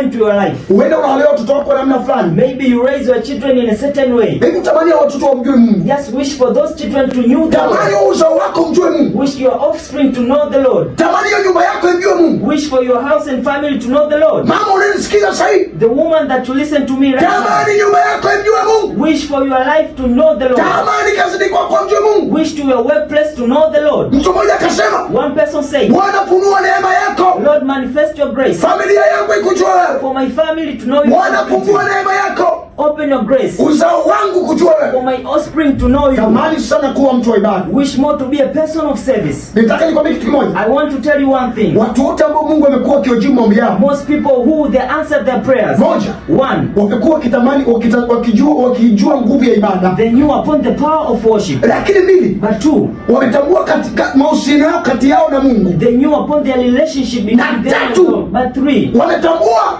into your life. Uenda unawalea watoto wako namna fulani. Maybe you raise your children in a certain way. Hebu tamani watoto wamjue Mungu. Just wish for those children to know the Lord. Tamani uzao wako mjue Mungu. Wish your offspring to know the Lord. Tamani nyumba yako imjue Mungu. Wish for your house and family to know the Lord. Mama unanisikiza sasa hivi? The woman that you listen to me right now. Tamani nyumba yako imjue Mungu. Wish for your life to know the Lord. Tamani kazini kwako mjue Mungu. Wish to your workplace to know the Lord. Mtu mmoja akasema, One person said, Bwana funua neema yako. Lord, manifest your grace. Familia yangu ikujue wewe. For my family to know you. Bwana fungua neema yako. Open your grace. Uzao wangu kujue For wewe. my offspring to know you. Tamani sana kuwa mtu wa ibada. Wish more to be a person of service. Nitaka nikwambie kitu kimoja. I want to tell you one thing. Watu wote ambao Mungu amekuwa akiwajibu maombi yao. Most people who they answered their prayers. Moja. One. Wamekuwa wakitamani wakijua nguvu ya ibada. They knew upon the power of worship. Lakini mbili. But two. Wametambua katika mahusiano yao kati yao na Mungu. They knew upon their relationship between them and God. But three. Wametambua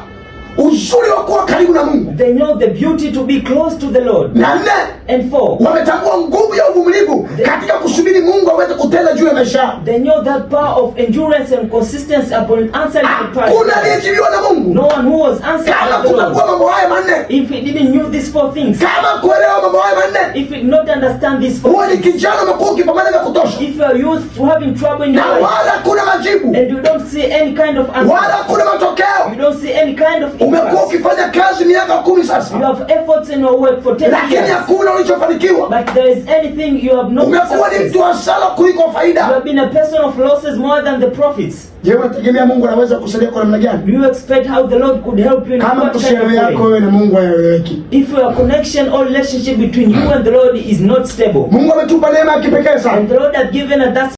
uzuri wa kuwa karibu na Mungu. They know the beauty to be close to the Lord. Na nne. And four. Wametambua nguvu ya uvumilivu katika kusubiri Mungu aweze kutenda juu ya maisha yao. They know that power of endurance and consistency upon answering the prayer. Hakuna aliyejibiwa na Mungu. No one who was answered Kama by the Lord. kutambua mambo haya manne. If he didn't know these four things. Kama kuelewa mambo haya manne. If he did not understand these four Huwa ni things. kijana umekuwa ukipambana vya kutosha. If you are youth having trouble in Na your life. wala kuna majibu. And you don't see any kind of answer. Wala kuna matokeo. You don't see any kind of Umekuwa impact. ukifanya kazi miaka 10 sasa. You have efforts in your work for 10 Lakini years. hakuna ulichofanikiwa. But there is anything you have not Umekuwa ni success. mtu wa hasara kuliko You faida. have been a person of losses more than the profits. Je, unategemea Mungu anaweza kusaidia kwa namna gani? Do you expect how the Lord could help you in Kama what kind of mahusiano yako way? wewe na Mungu hayaeleweki. If your connection or relationship between you and the Lord is not stable, Mungu ametupa neema ya kipekee sana. and the Lord has given us that